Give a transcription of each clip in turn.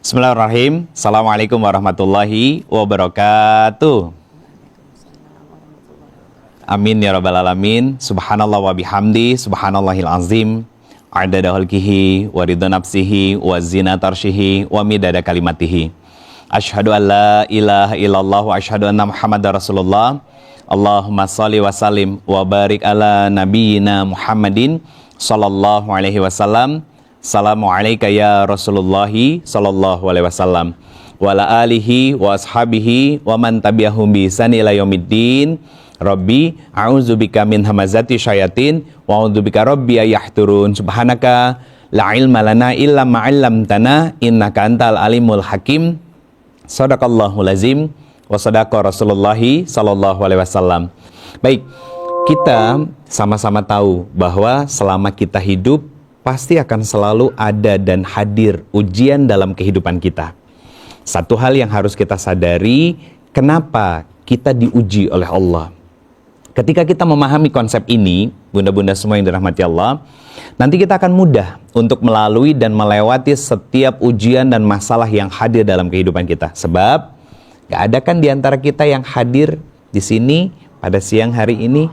Bismillahirrahmanirrahim. Assalamualaikum warahmatullahi wabarakatuh. Amin ya rabbal alamin. Subhanallah wa bihamdi, subhanallahil azim. Adada khalqihi wa ridha nafsihi wa zinata arsyihi wa midada kalimatihi. Asyhadu an la ilaha illallah wa asyhadu anna Muhammadar Rasulullah. Allahumma shalli wa sallim wa barik ala nabiyyina Muhammadin sallallahu alaihi wasallam. Assalamualaikum ya Rasulullahi sallallahu alaihi wasallam wa ala alihi wa ashabihi wa man tabi'ahum bi ihsan ila yaumiddin. Rabbi a'udzubika min hamazati syayatin wa a'udzubika rabbi ayahdurun. Subhanaka la ilma lana illa ma 'allamtana innaka antal alimul hakim. Shadaqallahul azim wa shadaqa Rasulullahi sallallahu alaihi wasallam. Baik, kita sama-sama tahu bahwa selama kita hidup pasti akan selalu ada dan hadir ujian dalam kehidupan kita. Satu hal yang harus kita sadari, kenapa kita diuji oleh Allah. Ketika kita memahami konsep ini, bunda-bunda semua yang dirahmati Allah, nanti kita akan mudah untuk melalui dan melewati setiap ujian dan masalah yang hadir dalam kehidupan kita. Sebab, gak ada kan di antara kita yang hadir di sini pada siang hari ini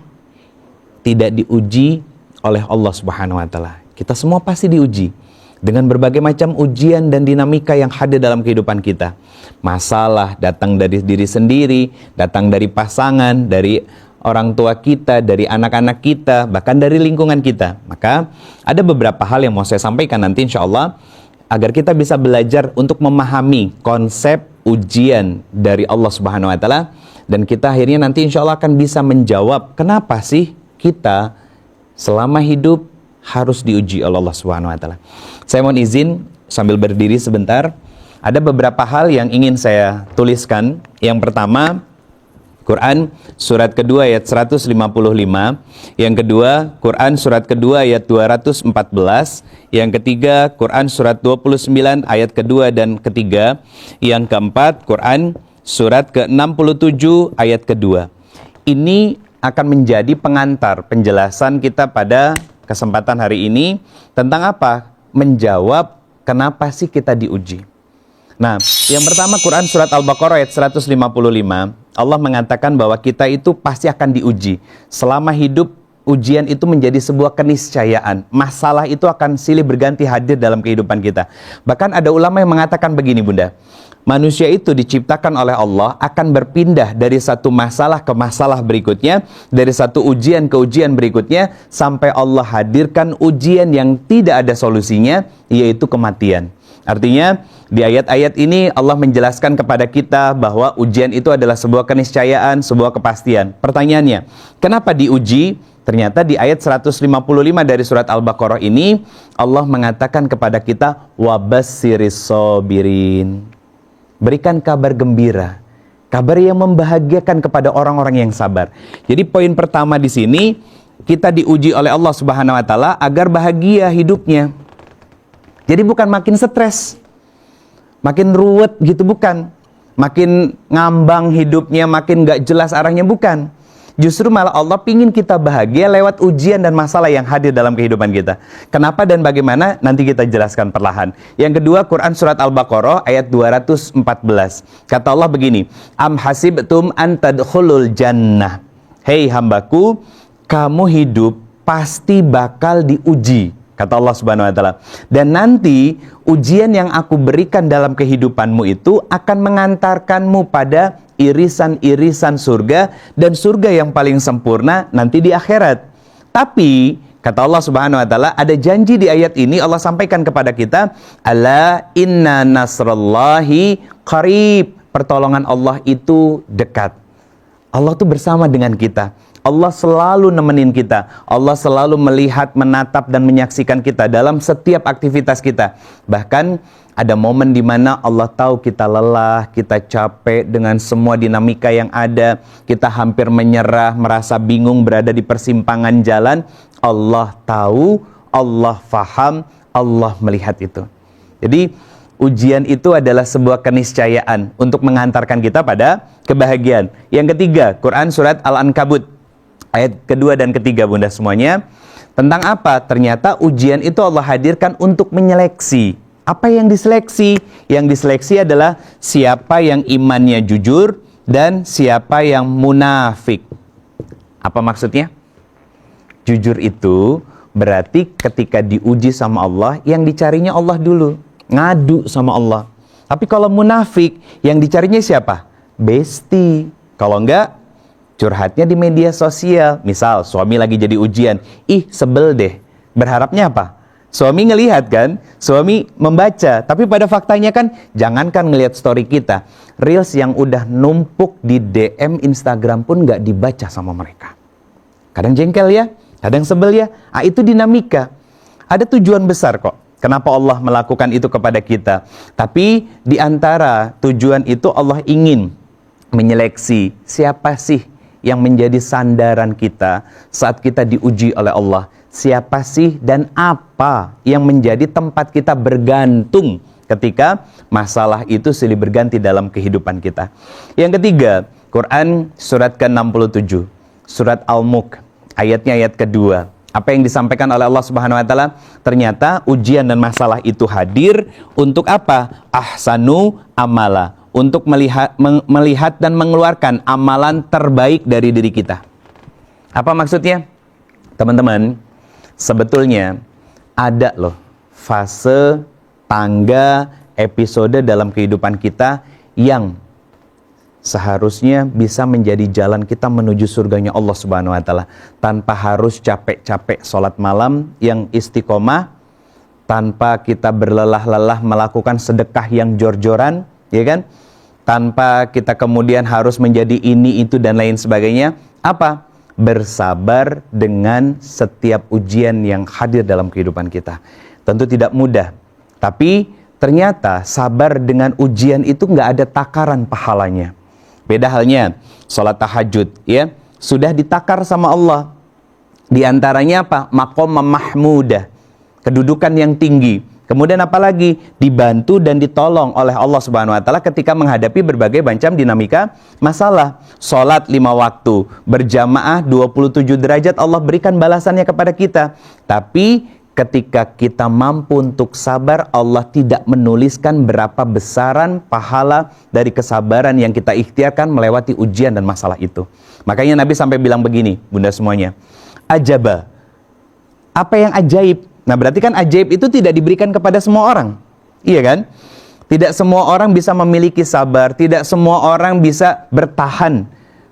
tidak diuji oleh Allah Subhanahu wa Ta'ala. Kita semua pasti diuji dengan berbagai macam ujian dan dinamika yang hadir dalam kehidupan kita. Masalah datang dari diri sendiri, datang dari pasangan, dari orang tua kita, dari anak-anak kita, bahkan dari lingkungan kita. Maka ada beberapa hal yang mau saya sampaikan nanti insya Allah agar kita bisa belajar untuk memahami konsep ujian dari Allah Subhanahu wa Ta'ala, dan kita akhirnya nanti insya Allah akan bisa menjawab kenapa sih kita selama hidup harus diuji oleh Allah Subhanahu wa Ta'ala. Saya mohon izin sambil berdiri sebentar. Ada beberapa hal yang ingin saya tuliskan. Yang pertama, Quran surat kedua ayat 155. Yang kedua, Quran surat kedua ayat 214. Yang ketiga, Quran surat 29 ayat kedua dan ketiga. Yang keempat, Quran surat ke-67 ayat kedua. Ini akan menjadi pengantar penjelasan kita pada kesempatan hari ini tentang apa? Menjawab kenapa sih kita diuji. Nah, yang pertama Quran surat Al-Baqarah ayat 155. Allah mengatakan bahwa kita itu pasti akan diuji. Selama hidup, ujian itu menjadi sebuah keniscayaan. Masalah itu akan silih berganti hadir dalam kehidupan kita. Bahkan ada ulama yang mengatakan begini, Bunda. Manusia itu diciptakan oleh Allah akan berpindah dari satu masalah ke masalah berikutnya, dari satu ujian ke ujian berikutnya, sampai Allah hadirkan ujian yang tidak ada solusinya, yaitu kematian. Artinya, di ayat-ayat ini Allah menjelaskan kepada kita bahwa ujian itu adalah sebuah keniscayaan, sebuah kepastian. Pertanyaannya, kenapa diuji? Ternyata di ayat 155 dari surat Al-Baqarah ini, Allah mengatakan kepada kita, wabassiris sabirin. Berikan kabar gembira, kabar yang membahagiakan kepada orang-orang yang sabar. Jadi poin pertama di sini, kita diuji oleh Allah Subhanahu wa Ta'ala agar bahagia hidupnya. Jadi bukan makin stres, makin ruwet gitu, bukan. Makin ngambang hidupnya, makin gak jelas arahnya, bukan. Justru malah Allah pingin kita bahagia lewat ujian dan masalah yang hadir dalam kehidupan kita. Kenapa dan bagaimana? Nanti kita jelaskan perlahan. Yang kedua, Quran surat Al-Baqarah ayat 214. Kata Allah begini, Am hasibtum an tadkhulul jannah. Hei hambaku, kamu hidup pasti bakal diuji. Kata Allah Subhanahu wa Ta'ala. Dan nanti ujian yang aku berikan dalam kehidupanmu itu akan mengantarkanmu pada irisan-irisan surga, dan surga yang paling sempurna nanti di akhirat. Tapi kata Allah Subhanahu wa Ta'ala, ada janji di ayat ini Allah sampaikan kepada kita, ala inna nasrallahi qarib. Pertolongan Allah itu dekat. Allah tuh bersama dengan kita. Allah selalu nemenin kita. Allah selalu melihat, menatap, dan menyaksikan kita dalam setiap aktivitas kita. Bahkan ada momen di mana Allah tahu kita lelah, kita capek dengan semua dinamika yang ada. Kita hampir menyerah, merasa bingung, berada di persimpangan jalan. Allah tahu, Allah faham, Allah melihat itu. Jadi ujian itu adalah sebuah keniscayaan untuk mengantarkan kita pada kebahagiaan. Yang ketiga, Quran surat Al-Ankabut ayat kedua dan ketiga, Bunda semuanya. Tentang apa? Ternyata ujian itu Allah hadirkan untuk menyeleksi. Apa yang diseleksi? Yang diseleksi adalah siapa yang imannya jujur dan siapa yang munafik. Apa maksudnya? Jujur itu berarti ketika diuji sama Allah, yang dicarinya Allah dulu. Ngadu sama Allah. Tapi kalau munafik, yang dicarinya siapa? Besti. Kalau enggak, curhatnya di media sosial. Misal, suami lagi jadi ujian. Ih, sebel deh. Berharapnya apa? Suami ngelihat kan, suami membaca, tapi pada faktanya kan, jangankan ngelihat story kita, reels yang udah numpuk di DM Instagram pun nggak dibaca sama mereka. Kadang jengkel ya, kadang sebel ya, itu dinamika. Ada tujuan besar kok, kenapa Allah melakukan itu kepada kita. Tapi di antara tujuan itu Allah ingin menyeleksi siapa sih yang menjadi sandaran kita saat kita diuji oleh Allah. Siapa sih dan apa yang menjadi tempat kita bergantung ketika masalah itu silih berganti dalam kehidupan kita. Yang ketiga, Quran surat ke-67, surat Al-Mulk, ayatnya ayat kedua. Apa yang disampaikan oleh Allah Subhanahu wa taala? Ternyata ujian dan masalah itu hadir untuk apa? Ahsanu amala, untuk melihat dan mengeluarkan amalan terbaik dari diri kita. Apa maksudnya? Teman-teman, sebetulnya ada loh fase, tangga, episode dalam kehidupan kita yang seharusnya bisa menjadi jalan kita menuju surganya Allah Subhanahu wa taala, tanpa harus capek-capek sholat malam yang istiqomah, tanpa kita berlelah-lelah melakukan sedekah yang jor-joran, ya kan? Tanpa kita kemudian harus menjadi ini, itu, dan lain sebagainya. Apa? Bersabar dengan setiap ujian yang hadir dalam kehidupan kita. Tentu tidak mudah, tapi ternyata sabar dengan ujian itu nggak ada takaran pahalanya. Beda halnya sholat tahajud, ya, sudah ditakar sama Allah. Di antaranya apa? Maqam mahmudah, kedudukan yang tinggi. Kemudian apalagi? Dibantu dan ditolong oleh Allah Subhanahu wa taala ketika menghadapi berbagai macam dinamika masalah. Salat 5 waktu, berjamaah 27 derajat Allah berikan balasannya kepada kita. Tapi ketika kita mampu untuk sabar, Allah tidak menuliskan berapa besaran pahala dari kesabaran yang kita ikhtiarkan melewati ujian dan masalah itu. Makanya Nabi sampai bilang begini, bunda semuanya, ajaba. Apa yang ajaib? Nah, berarti kan ajaib itu tidak diberikan kepada semua orang. Iya kan? Tidak semua orang bisa memiliki sabar, tidak semua orang bisa bertahan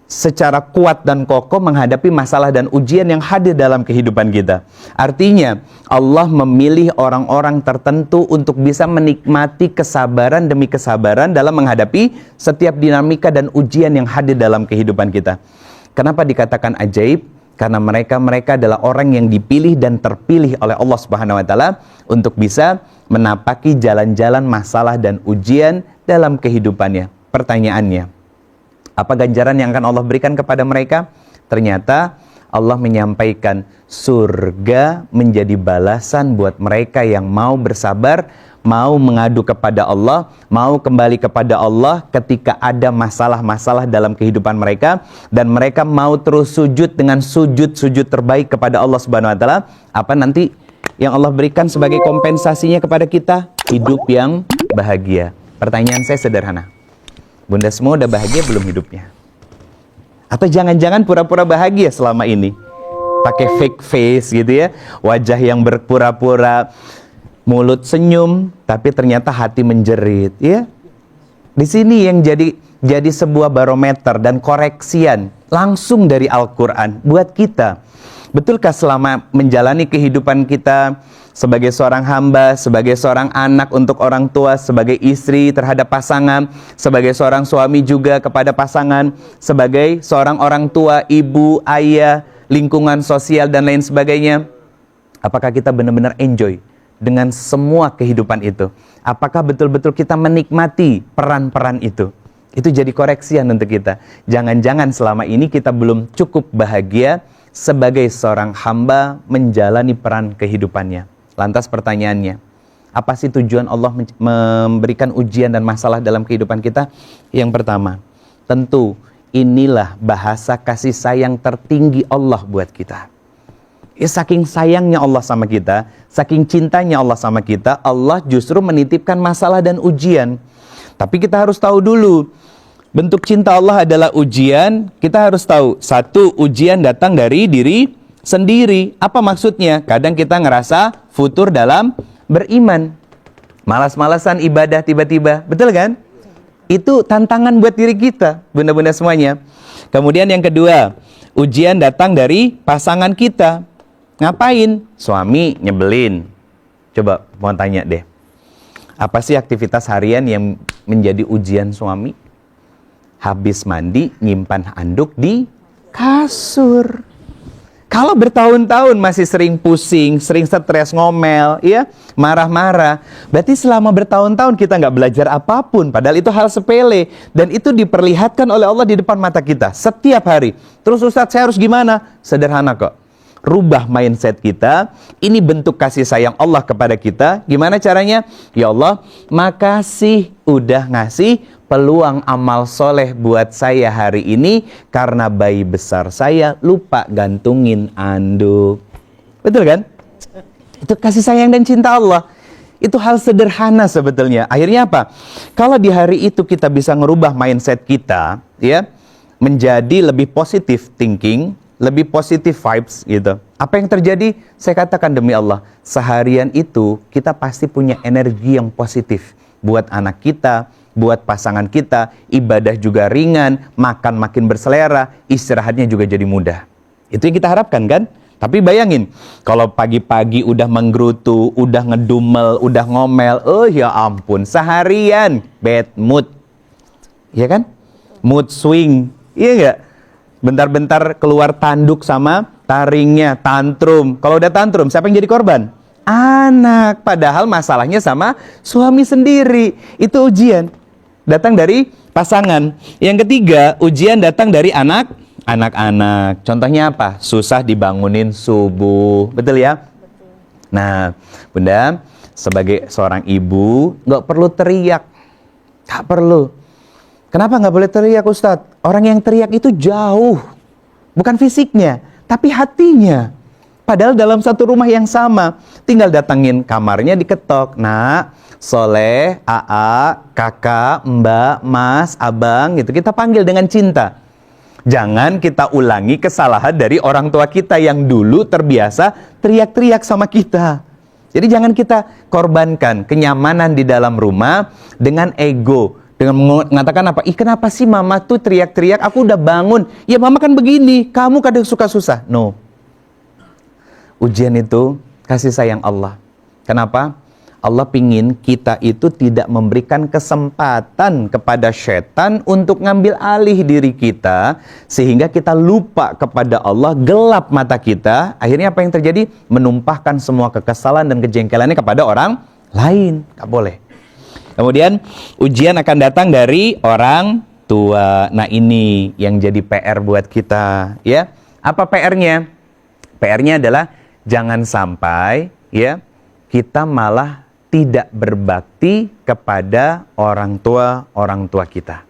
secara kuat dan kokoh menghadapi masalah dan ujian yang hadir dalam kehidupan kita. Artinya, Allah memilih orang-orang tertentu untuk bisa menikmati kesabaran demi kesabaran dalam menghadapi setiap dinamika dan ujian yang hadir dalam kehidupan kita. Kenapa dikatakan ajaib? Karena mereka adalah orang yang dipilih dan terpilih oleh Allah Subhanahu wa taala untuk bisa menapaki jalan-jalan masalah dan ujian dalam kehidupannya. Pertanyaannya, apa ganjaran yang akan Allah berikan kepada mereka? Ternyata Allah menyampaikan surga menjadi balasan buat mereka yang mau bersabar, mau mengadu kepada Allah, mau kembali kepada Allah ketika ada masalah-masalah dalam kehidupan mereka, dan mereka mau terus sujud dengan sujud-sujud terbaik kepada Allah Subhanahu wa taala. Apa nanti yang Allah berikan sebagai kompensasinya kepada kita? Hidup yang bahagia. Pertanyaan saya sederhana. Bunda semua udah bahagia belum hidupnya? Atau jangan-jangan pura-pura bahagia selama ini? Pakai fake face gitu ya, wajah yang berpura-pura, mulut senyum, tapi ternyata hati menjerit, ya. Di sini yang jadi sebuah barometer dan koreksian langsung dari Al-Quran buat kita. Betulkah selama menjalani kehidupan kita sebagai seorang hamba, sebagai seorang anak untuk orang tua, sebagai istri terhadap pasangan, sebagai seorang suami juga kepada pasangan, sebagai seorang orang tua, ibu, ayah, lingkungan sosial, dan lain sebagainya, apakah kita benar-benar enjoy dengan semua kehidupan itu? Apakah betul-betul kita menikmati peran-peran itu? Itu jadi koreksian untuk kita. Jangan-jangan selama ini kita belum cukup bahagia sebagai seorang hamba menjalani peran kehidupannya. Lantas pertanyaannya, apa sih tujuan Allah memberikan ujian dan masalah dalam kehidupan kita? Yang pertama, tentu inilah bahasa kasih sayang tertinggi Allah buat kita. Ya, saking sayangnya Allah sama kita, saking cintanya Allah sama kita, Allah justru menitipkan masalah dan ujian. Tapi kita harus tahu dulu, bentuk cinta Allah adalah ujian. Kita harus tahu, satu, ujian datang dari diri sendiri. Apa maksudnya? Kadang kita ngerasa futur dalam beriman, malas-malasan ibadah tiba-tiba, betul kan? Itu tantangan buat diri kita, bunda-bunda semuanya. Kemudian yang kedua, ujian datang dari pasangan kita. Ngapain? Suami nyebelin. Coba mau tanya deh, apa sih aktivitas harian yang menjadi ujian suami? Habis mandi, nyimpan handuk di kasur. Kalau bertahun-tahun masih sering pusing, sering stres, ngomel, ya, marah-marah, berarti selama bertahun-tahun kita nggak belajar apapun, padahal itu hal sepele, dan itu diperlihatkan oleh Allah di depan mata kita setiap hari. Terus Ustadz, saya harus gimana? Sederhana kok. Rubah mindset kita. Ini bentuk kasih sayang Allah kepada kita. Gimana caranya? Ya Allah, makasih udah ngasih peluang amal soleh buat saya hari ini, karena bayi besar saya lupa gantungin anduk. Betul kan? Itu kasih sayang dan cinta Allah. Itu hal sederhana sebetulnya. Akhirnya apa? Kalau di hari itu kita bisa ngerubah mindset kita, ya, menjadi lebih positive thinking, lebih positive vibes gitu. Apa yang terjadi? Saya katakan demi Allah, seharian itu kita pasti punya energi yang positif buat anak kita, buat pasangan kita, ibadah juga ringan, makan makin berselera, istirahatnya juga jadi mudah. Itu yang kita harapkan kan? Tapi bayangin, kalau pagi-pagi udah menggerutu, udah ngedumel, udah ngomel, oh ya ampun, seharian bad mood. Iya kan? Mood swing, iya nggak? Bentar-bentar keluar tanduk sama taringnya, tantrum. Kalau udah tantrum, siapa yang jadi korban? Anak. Padahal masalahnya sama suami sendiri. Itu ujian datang dari pasangan. Yang ketiga, ujian datang dari anak-anak. Contohnya apa? Susah dibangunin subuh. Betul ya? Betul. Nah, Bunda, sebagai seorang ibu, nggak perlu teriak. Nggak perlu. Kenapa nggak boleh teriak, Ustadz? Orang yang teriak itu jauh. Bukan fisiknya, tapi hatinya. Padahal dalam satu rumah yang sama. Tinggal datangin kamarnya, diketok. Nak, Soleh, AA, kakak, mbak, mas, abang, gitu. Kita panggil dengan cinta. Jangan kita ulangi kesalahan dari orang tua kita yang dulu terbiasa teriak-teriak sama kita. Jadi jangan kita korbankan kenyamanan di dalam rumah dengan ego. Dengan mengatakan apa? Ih, kenapa sih mama tuh teriak-teriak? Aku udah bangun. Ya mama kan begini. Kamu kadang suka susah. No. Ujian itu kasih sayang Allah. Kenapa? Allah pingin kita itu tidak memberikan kesempatan kepada setan untuk ngambil alih diri kita, sehingga kita lupa kepada Allah, gelap mata kita. Akhirnya apa yang terjadi? Menumpahkan semua kekesalan dan kejengkelannya kepada orang lain. Gak boleh. Kemudian ujian akan datang dari orang tua. Nah, ini yang jadi PR buat kita, ya. Apa PR-nya? PR-nya adalah jangan sampai, ya, kita malah tidak berbakti kepada orang tua kita.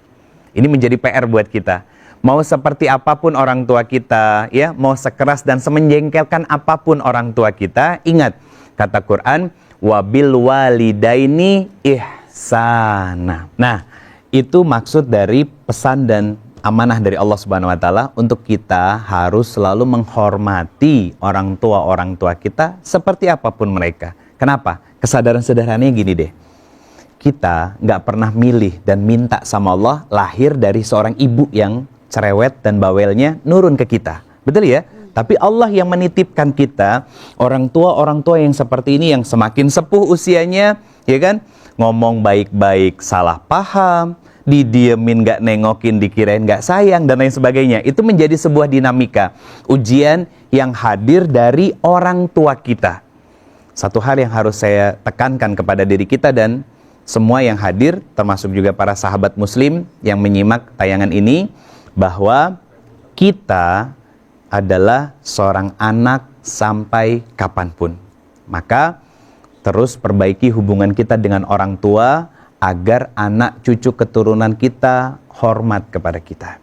Ini menjadi PR buat kita. Mau seperti apapun orang tua kita, ya, mau sekeras dan semenjengkelkan apapun orang tua kita, ingat kata Quran, wabil walidaini ihsana. Nah, itu maksud dari pesan dan amanah dari Allah Subhanahu wa taala untuk kita harus selalu menghormati orang tua kita seperti apapun mereka. Kenapa? Kesadaran sederhananya gini deh. Kita nggak pernah milih dan minta sama Allah lahir dari seorang ibu yang cerewet dan bawelnya nurun ke kita. Betul ya? Tapi Allah yang menitipkan kita orang tua yang seperti ini, yang semakin sepuh usianya, ya kan? Ngomong baik-baik salah paham, didiemin gak nengokin, dikirain gak sayang, dan lain sebagainya. Itu menjadi sebuah dinamika ujian yang hadir dari orang tua kita. Satu hal yang harus saya tekankan kepada diri kita dan semua yang hadir, termasuk juga para sahabat muslim yang menyimak tayangan ini, bahwa kita adalah seorang anak sampai kapanpun. Maka terus perbaiki hubungan kita dengan orang tua agar anak cucu keturunan kita hormat kepada kita.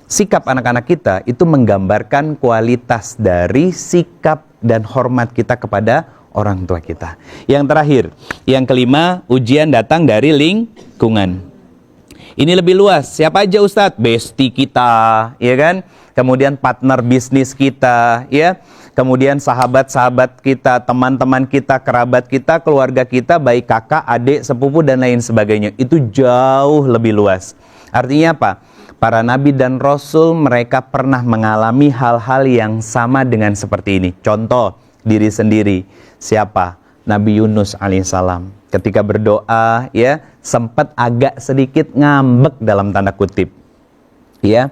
Sikap anak-anak kita itu menggambarkan kualitas dari sikap dan hormat kita kepada orang tua kita. Yang terakhir, yang kelima, ujian datang dari lingkungan. Ini lebih luas. Siapa aja Ustadz? Bestie kita, ya kan? Kemudian partner bisnis kita, ya. Kemudian sahabat-sahabat kita, teman-teman kita, kerabat kita, keluarga kita, baik kakak, adik, sepupu, dan lain sebagainya. Itu jauh lebih luas. Artinya apa? Para nabi dan rasul mereka pernah mengalami hal-hal yang sama dengan seperti ini. Contoh, diri sendiri. Siapa? Nabi Yunus alaihissalam. Ketika berdoa, ya, sempat agak sedikit ngambek dalam tanda kutip. Ya,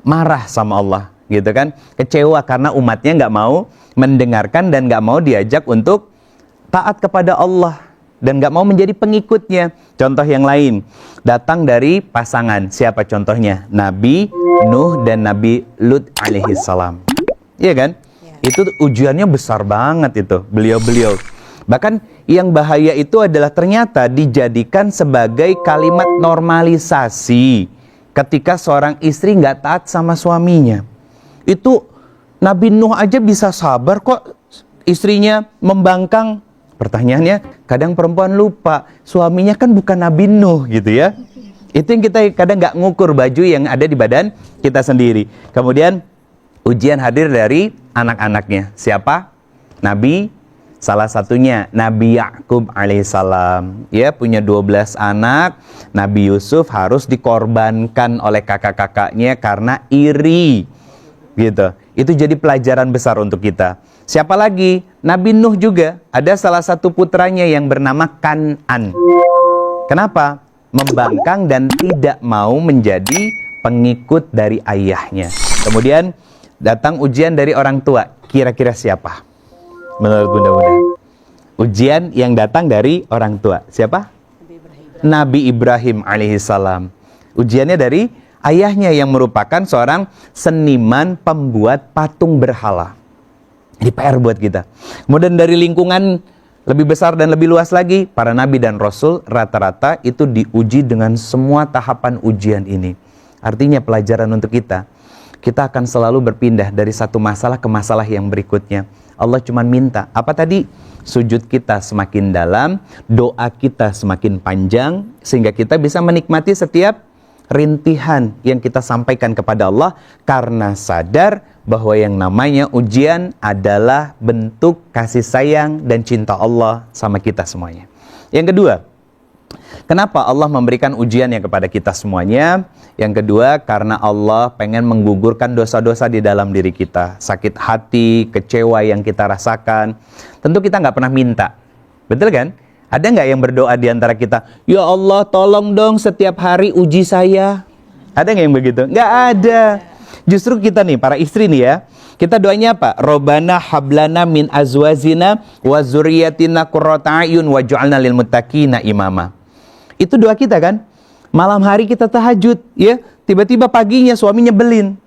marah sama Allah, gitu kan? Kecewa karena umatnya nggak mau mendengarkan dan nggak mau diajak untuk taat kepada Allah dan nggak mau menjadi pengikutnya. Contoh yang lain datang dari pasangan. Siapa contohnya? Nabi Nuh dan Nabi Lut alaihissalam. Iya kan? Itu ujiannya besar banget itu, beliau-beliau. Bahkan yang bahaya itu adalah ternyata dijadikan sebagai kalimat normalisasi ketika seorang istri nggak taat sama suaminya. Itu Nabi Nuh aja bisa sabar kok istrinya membangkang. Pertanyaannya, kadang perempuan lupa, suaminya kan bukan Nabi Nuh gitu ya. Itu yang kita kadang nggak ngukur baju yang ada di badan kita sendiri. Kemudian ujian hadir dari anak-anaknya. Siapa? Nabi, salah satunya Nabi Yakub alaihissalam. Ya, punya 12 anak. Nabi Yusuf harus dikorbankan oleh kakak-kakaknya karena iri. Gitu. Itu jadi pelajaran besar untuk kita. Siapa lagi? Nabi Nuh juga. Ada salah satu putranya yang bernama Kan'an. Kenapa? Membangkang dan tidak mau menjadi pengikut dari ayahnya. Kemudian datang ujian dari orang tua. Kira-kira siapa? Menurut Bunda-Bunda. Ujian yang datang dari orang tua. Siapa? Nabi Ibrahim alaihissalam. Ujiannya dari ayahnya yang merupakan seorang seniman pembuat patung berhala. Ini PR buat kita. Kemudian dari lingkungan lebih besar dan lebih luas lagi, para nabi dan rasul rata-rata itu diuji dengan semua tahapan ujian ini. Artinya pelajaran untuk kita. Kita akan selalu berpindah dari satu masalah ke masalah yang berikutnya. Allah cuma minta, apa tadi? Sujud kita semakin dalam, doa kita semakin panjang, sehingga kita bisa menikmati setiap rintihan yang kita sampaikan kepada Allah, karena sadar bahwa yang namanya ujian adalah bentuk kasih sayang dan cinta Allah sama kita semuanya. Yang kedua, kenapa Allah memberikan ujiannya kepada kita semuanya? Yang kedua, karena Allah pengen menggugurkan dosa-dosa di dalam diri kita. Sakit hati, kecewa yang kita rasakan. Tentu kita nggak pernah minta. Betul kan? Ada nggak yang berdoa di antara kita? Ya Allah, tolong dong setiap hari uji saya. Ada nggak yang begitu? Nggak ada. Justru kita nih, para istri nih ya. Kita doanya apa? Robbana hablana min azwazina wa zurriyatina qurrata a'yun waj'alna lil muttaqina imama. Itu doa kita kan? Malam hari kita tahajud, ya. Tiba-tiba paginya suami nyebelin.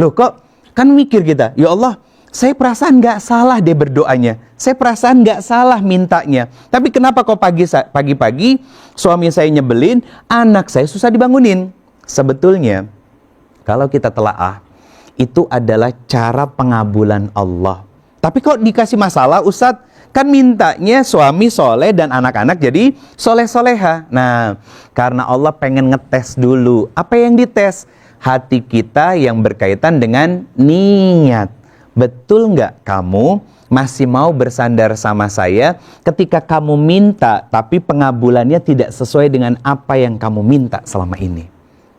Loh kok? Kan mikir kita, ya Allah, saya perasaan nggak salah deh berdoanya. Saya perasaan nggak salah mintanya. Tapi kenapa kok pagi-pagi suami saya nyebelin, anak saya susah dibangunin? Sebetulnya, kalau kita telaah, itu adalah cara pengabulan Allah. Tapi kok dikasih masalah, Ustadz? Kan mintanya suami soleh dan anak-anak jadi soleh-soleha. Nah, karena Allah pengen ngetes dulu. Apa yang dites? Hati kita yang berkaitan dengan niat. Betul nggak kamu masih mau bersandar sama saya ketika kamu minta, tapi pengabulannya tidak sesuai dengan apa yang kamu minta selama ini?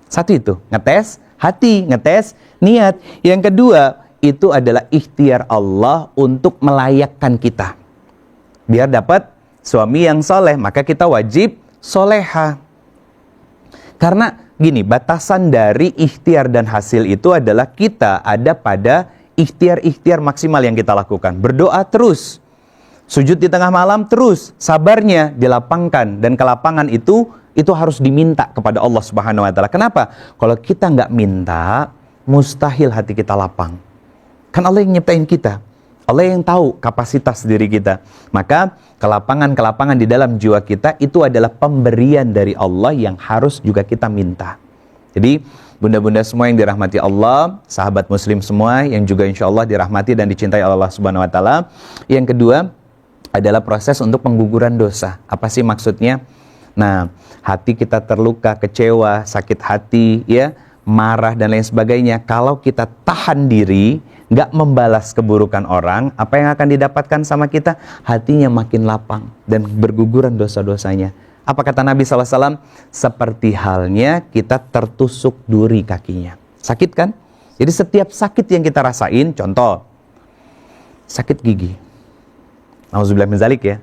Satu itu, ngetes hati, ngetes niat. Yang kedua, itu adalah ikhtiar Allah untuk melayakkan kita. Biar dapat suami yang soleh, maka kita wajib soleha. Karena gini, batasan dari ikhtiar dan hasil itu adalah kita ada pada ikhtiar-ikhtiar maksimal yang kita lakukan. Berdoa terus, sujud di tengah malam terus, sabarnya dilapangkan. Dan kelapangan itu harus diminta kepada Allah Subhanahu wa Ta'ala. Kenapa? Kalau kita nggak minta, mustahil hati kita lapang. Kan Allah yang nyiptain kita. Allah yang tahu kapasitas diri kita. Maka kelapangan-kelapangan di dalam jiwa kita itu adalah pemberian dari Allah yang harus juga kita minta. Jadi Bunda-bunda semua yang dirahmati Allah, sahabat muslim semua yang juga insya Allah dirahmati dan dicintai Allah Subhanahu wa Ta'ala. Yang kedua adalah proses untuk pengguguran dosa. Apa sih maksudnya? Nah, hati kita terluka, kecewa, sakit hati, ya, marah dan lain sebagainya. Kalau kita tahan diri, nggak membalas keburukan orang, apa yang akan didapatkan sama kita? Hatinya makin lapang dan berguguran dosa-dosanya. Apa kata Nabi SAW? Seperti halnya kita tertusuk duri kakinya. Sakit kan? Jadi setiap sakit yang kita rasain, contoh, sakit gigi. Nauzubillah min zalik ya.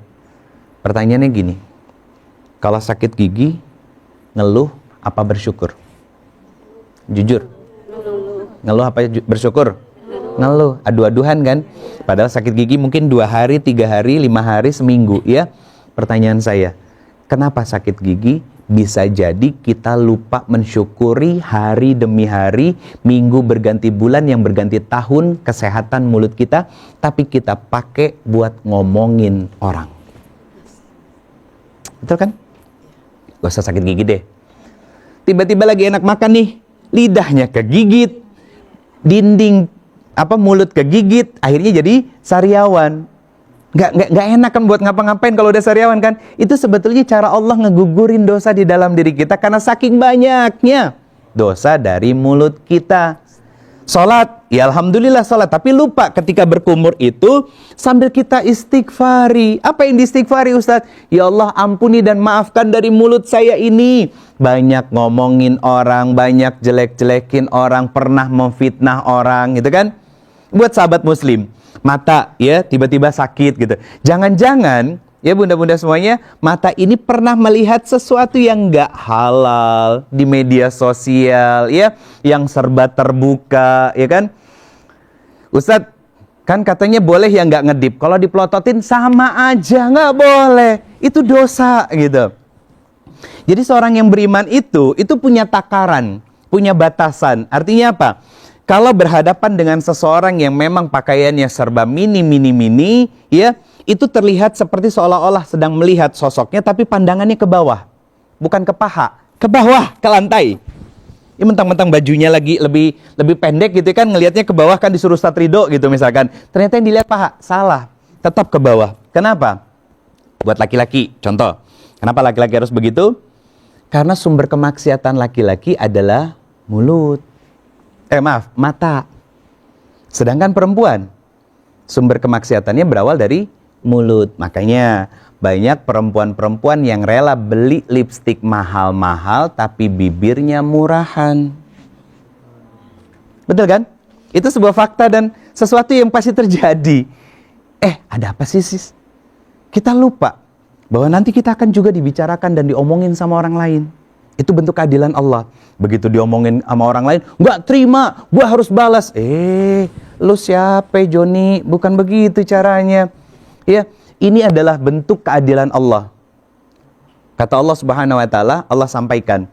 Pertanyaannya gini, kalau sakit gigi, ngeluh apa bersyukur? Jujur. Ngeluh apa bersyukur? Ngeluh, adu-aduhan kan? Padahal sakit gigi mungkin 2 hari, 3 hari, 5 hari, seminggu ya. Pertanyaan saya, kenapa sakit gigi? Bisa jadi kita lupa mensyukuri hari demi hari, minggu berganti bulan, yang berganti tahun, kesehatan mulut kita, tapi kita pakai buat ngomongin orang. Betul kan? Gak usah sakit gigi deh. Tiba-tiba lagi enak makan nih, lidahnya kegigit, dinding mulut kegigit, akhirnya jadi sariawan. Nggak enak kan buat ngapa-ngapain kalau udah sariawan kan? Itu sebetulnya cara Allah ngegugurin dosa di dalam diri kita karena saking banyaknya dosa dari mulut kita. Sholat, ya alhamdulillah sholat, tapi lupa ketika berkumur itu sambil kita istighfari. Apa yang diistighfari Ustadz? Ya Allah ampuni dan maafkan dari mulut saya ini. Banyak ngomongin orang, banyak jelek-jelekin orang, pernah memfitnah orang gitu kan? Buat sahabat muslim, mata ya tiba-tiba sakit gitu. Jangan-jangan ya bunda-bunda semuanya, mata ini pernah melihat sesuatu yang nggak halal di media sosial ya, yang serba terbuka ya kan. Ustadz kan katanya boleh ya nggak ngedip, kalau dipelototin sama aja nggak boleh, itu dosa gitu. Jadi seorang yang beriman itu punya takaran, punya batasan. Artinya apa? Kalau berhadapan dengan seseorang yang memang pakaiannya serba mini, ya, itu terlihat seperti seolah-olah sedang melihat sosoknya, tapi pandangannya ke bawah, bukan ke paha, ke bawah, ke lantai. Ya, mentang-mentang bajunya lagi lebih pendek gitu kan, ngelihatnya ke bawah kan disuruh Ustadz Ridho gitu misalkan. Ternyata yang dilihat paha, salah, tetap ke bawah. Kenapa? Buat laki-laki, contoh, kenapa laki-laki harus begitu? Karena sumber kemaksiatan laki-laki adalah mulut. Mata. Sedangkan perempuan, sumber kemaksiatannya berawal dari mulut. Makanya banyak perempuan-perempuan yang rela beli lipstik mahal-mahal tapi bibirnya murahan. Betul kan? Itu sebuah fakta dan sesuatu yang pasti terjadi. Ada apa sih sis? Kita lupa bahwa nanti kita akan juga dibicarakan dan diomongin sama orang lain. Itu bentuk keadilan Allah. Begitu diomongin sama orang lain, nggak terima, gua harus balas. Lu siapa Joni? Bukan begitu caranya. Ya, ini adalah bentuk keadilan Allah. Kata Allah Subhanahu wa Ta'ala, Allah sampaikan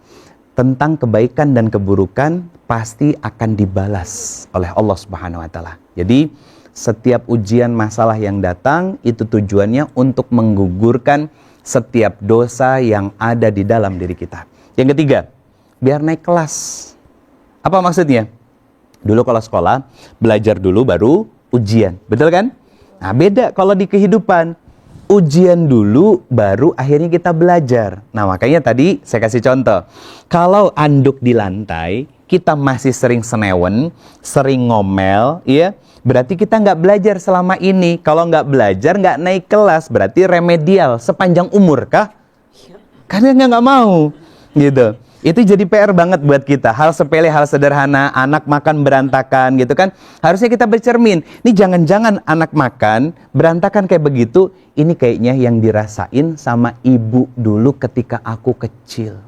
tentang kebaikan dan keburukan pasti akan dibalas oleh Allah Subhanahu wa Ta'ala. Jadi setiap ujian masalah yang datang itu tujuannya untuk menggugurkan setiap dosa yang ada di dalam diri kita. Yang ketiga, biar naik kelas. Apa maksudnya? Dulu kalau sekolah, belajar dulu baru ujian. Betul kan? Nah beda kalau di kehidupan. Ujian dulu baru akhirnya kita belajar. Nah makanya tadi saya kasih contoh. Kalau anduk di lantai, kita masih sering senewen, sering ngomel, ya, berarti kita nggak belajar selama ini. Kalau nggak belajar, nggak naik kelas, berarti remedial sepanjang umur kah? Karena nggak mau. Gitu. Itu jadi PR banget buat kita. Hal sepele, hal sederhana, anak makan berantakan gitu kan. Harusnya kita bercermin. Ini jangan-jangan anak makan berantakan kayak begitu, ini kayaknya yang dirasain sama ibu dulu ketika aku kecil.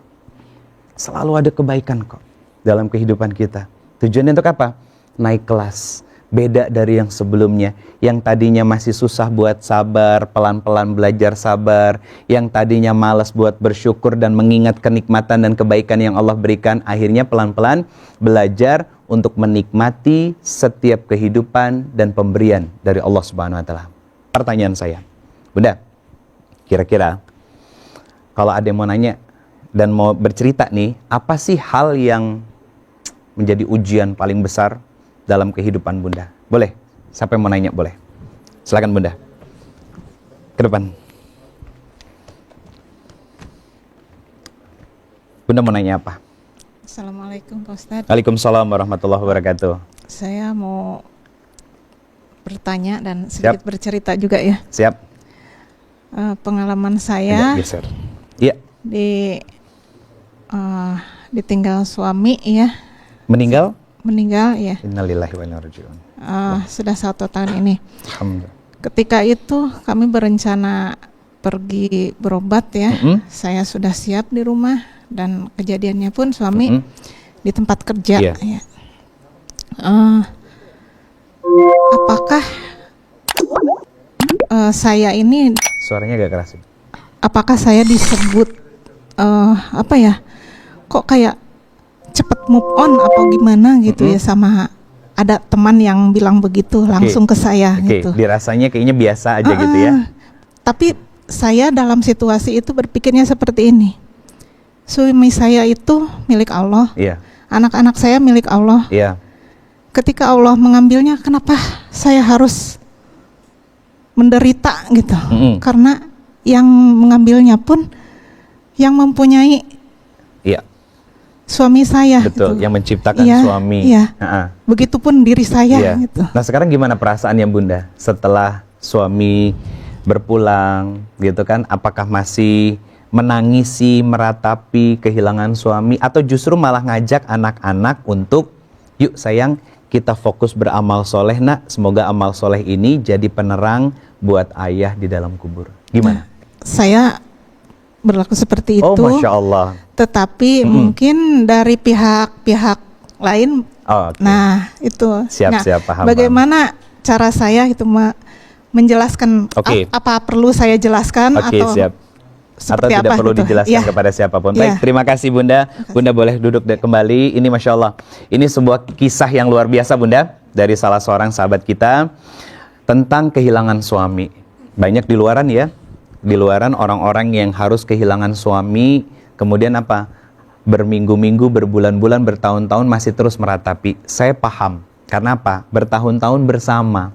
Selalu ada kebaikan kok dalam kehidupan kita. Tujuannya untuk apa? Naik kelas. Beda dari yang sebelumnya. Yang tadinya masih susah buat sabar, pelan-pelan belajar sabar. Yang tadinya malas buat bersyukur dan mengingat kenikmatan dan kebaikan yang Allah berikan. Akhirnya pelan-pelan belajar untuk menikmati setiap kehidupan dan pemberian dari Allah Subhanahu wa Ta'ala. Pertanyaan saya, Bunda, kira-kira kalau ada yang mau nanya dan mau bercerita nih, apa sih hal yang menjadi ujian paling besar dalam kehidupan Bunda? Boleh? Siapa yang mau nanya? Boleh. Silakan Bunda. Ke depan. Bunda mau nanya apa? Assalamualaikum Pak Ustadz. Waalaikumsalam warahmatullahi wabarakatuh. Saya mau bertanya dan sedikit bercerita juga ya. Siap. Pengalaman saya Iya. Ditinggal suami ya. Meninggal Ya. Innalillahi wa inna ilaihi raji'un. Sudah 1 tahun ini. Alhamdulillah. Ketika itu kami berencana pergi berobat ya. Saya sudah siap di rumah dan kejadiannya pun suami di tempat kerja. Yeah. Ya. Apakah saya ini, Suaranya agak keras. apakah saya disebut kok kayak cepet move on apa gimana gitu ya, sama ada teman yang bilang begitu langsung ke saya gitu. Dirasanya kayaknya biasa aja gitu ya. Tapi saya dalam situasi itu berpikirnya seperti ini. Suami saya itu milik Allah. Iya. Anak-anak saya milik Allah. Iya. Ketika Allah mengambilnya, kenapa saya harus menderita gitu? Karena yang mengambilnya pun yang mempunyai suami saya. Betul, gitu. yang menciptakan suami. Iya. Begitupun diri saya gitu. Nah, sekarang gimana perasaannya Bunda setelah suami berpulang gitu kan? Apakah masih menangisi, meratapi kehilangan suami, atau justru malah ngajak anak-anak untuk yuk sayang, kita fokus beramal soleh nak, semoga amal soleh ini jadi penerang buat ayah di dalam kubur. Gimana? Saya berlaku seperti itu. Oh, Masya Allah. Tetapi mungkin dari pihak-pihak lain. Nah, itu. Siap, paham. Bagaimana cara saya itu menjelaskan apa perlu saya jelaskan atau siap. Atau tidak apa, perlu gitu. dijelaskan kepada siapapun. Baik, terima kasih Bunda. Bunda boleh duduk kembali. Ini Masya Allah, ini sebuah kisah yang luar biasa Bunda, dari salah seorang sahabat kita tentang kehilangan suami. Banyak di luaran ya, di luaran orang-orang yang harus kehilangan suami, kemudian apa? Berminggu-minggu, berbulan-bulan, bertahun-tahun masih terus meratapi. Saya paham, karena apa? Bertahun-tahun bersama.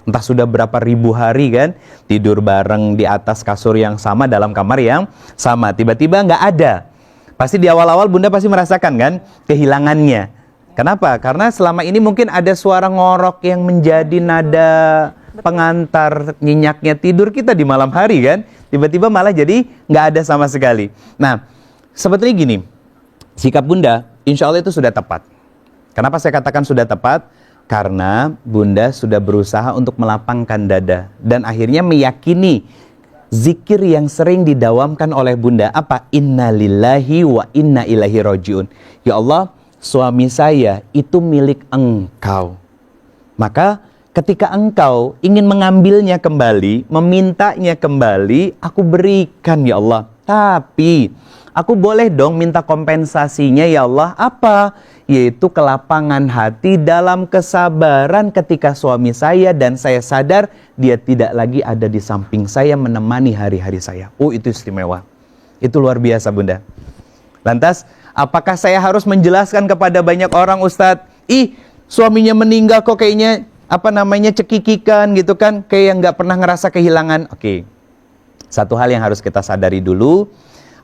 Entah sudah berapa ribu hari kan, tidur bareng di atas kasur yang sama, dalam kamar yang sama. Tiba-tiba nggak ada. Pasti di awal-awal Bunda pasti merasakan kan kehilangannya. Kenapa? Karena selama ini mungkin ada suara ngorok yang menjadi nada pengantar nyenyaknya tidur kita di malam hari kan. Tiba-tiba malah jadi nggak ada sama sekali. Nah, sebetulnya gini, sikap Bunda insya Allah itu sudah tepat. Kenapa saya katakan sudah tepat? Karena Bunda sudah berusaha untuk melapangkan dada dan akhirnya meyakini zikir yang sering didawamkan oleh Bunda apa? Innalillahi wa inna ilaihi rajiun. Ya Allah, suami saya itu milik Engkau. Maka ketika Engkau ingin mengambilnya kembali, memintanya kembali, aku berikan ya Allah. Tapi aku boleh dong minta kompensasinya ya Allah. Apa? Yaitu kelapangan hati dalam kesabaran ketika suami saya dan saya sadar dia tidak lagi ada di samping saya menemani hari-hari saya. Oh, itu istimewa. Itu luar biasa Bunda. Lantas, apakah saya harus menjelaskan kepada banyak orang, Ustadz? Suaminya meninggal kok kayaknya cekikikan gitu kan, kayak nggak pernah ngerasa kehilangan. Oke. Satu hal yang harus kita sadari dulu,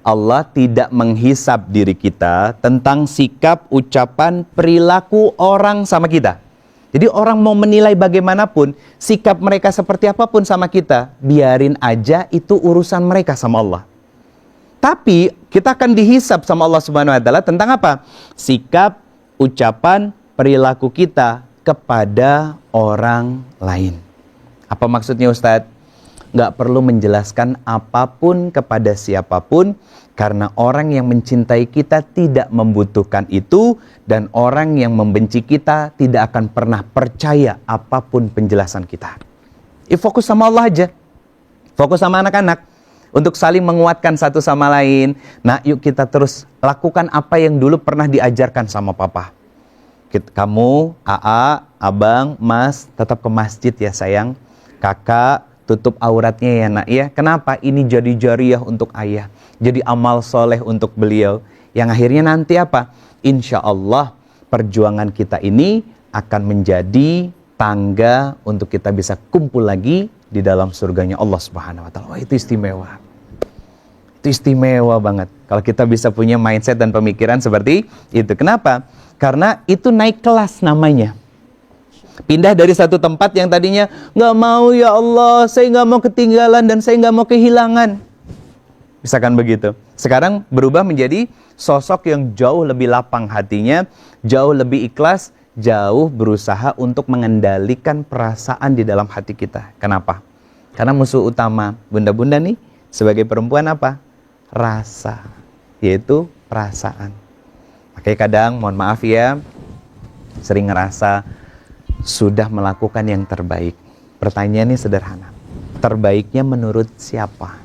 Allah tidak menghisap diri kita tentang sikap, ucapan, perilaku orang sama kita. Jadi orang mau menilai bagaimanapun, sikap mereka seperti apapun sama kita, biarin aja, itu urusan mereka sama Allah. Tapi kita akan dihisap sama Allah Subhanahu wa taala tentang apa? Sikap, ucapan, perilaku kita kepada orang lain. Apa maksudnya Ustadz? Nggak perlu menjelaskan apapun kepada siapapun, karena orang yang mencintai kita tidak membutuhkan itu, dan orang yang membenci kita tidak akan pernah percaya apapun penjelasan kita. Fokus sama Allah aja, fokus sama anak-anak, untuk saling menguatkan satu sama lain. Nah, yuk kita terus lakukan apa yang dulu pernah diajarkan sama papa. Kamu, AA, abang, mas, tetap ke masjid ya sayang. Kakak, tutup auratnya ya nak ya. Kenapa? Ini jadi jariah untuk ayah, jadi amal soleh untuk beliau. Yang akhirnya nanti apa? Insya Allah perjuangan kita ini akan menjadi tangga untuk kita bisa kumpul lagi di dalam surganya Allah Subhanahu wa Ta'ala. Wah, itu istimewa. Itu istimewa banget kalau kita bisa punya mindset dan pemikiran seperti itu. Kenapa? Karena itu naik kelas namanya. Pindah dari satu tempat yang tadinya nggak mau, ya Allah, saya nggak mau ketinggalan dan saya nggak mau kehilangan. Misalkan begitu. Sekarang berubah menjadi sosok yang jauh lebih lapang hatinya, jauh lebih ikhlas, jauh berusaha untuk mengendalikan perasaan di dalam hati kita. Kenapa? Karena musuh utama bunda-bunda nih sebagai perempuan apa? Rasa, yaitu perasaan. Makanya kadang, mohon maaf ya, sering ngerasa sudah melakukan yang terbaik. Pertanyaannya sederhana. Terbaiknya menurut siapa?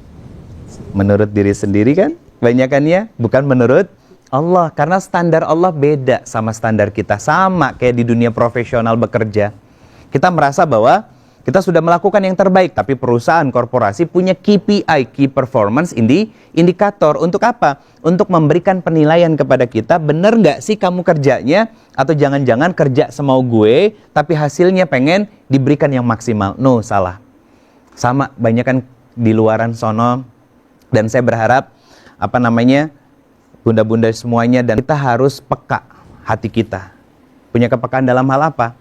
Menurut diri sendiri kan? Banyakannya bukan menurut Allah. Karena standar Allah beda sama standar kita. Sama kayak di dunia profesional bekerja. Kita merasa bahwa kita sudah melakukan yang terbaik. Tapi perusahaan, korporasi punya KPI, Key Performance Indikator. Untuk apa? Untuk memberikan penilaian kepada kita. Bener nggak sih kamu kerjanya? Atau jangan-jangan kerja semau gue, tapi hasilnya pengen diberikan yang maksimal. No, salah. Sama, banyak kan di luaran sono. Dan saya berharap, bunda-bunda semuanya, dan kita harus peka hati kita. Punya kepekaan dalam hal apa?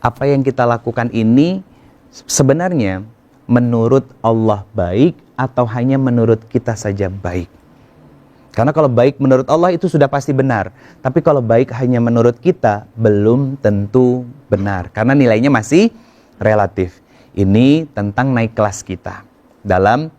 Apa yang kita lakukan ini sebenarnya menurut Allah baik atau hanya menurut kita saja baik? Karena kalau baik menurut Allah itu sudah pasti benar. Tapi kalau baik hanya menurut kita, belum tentu benar. Karena nilainya masih relatif. Ini tentang naik kelas kita dalam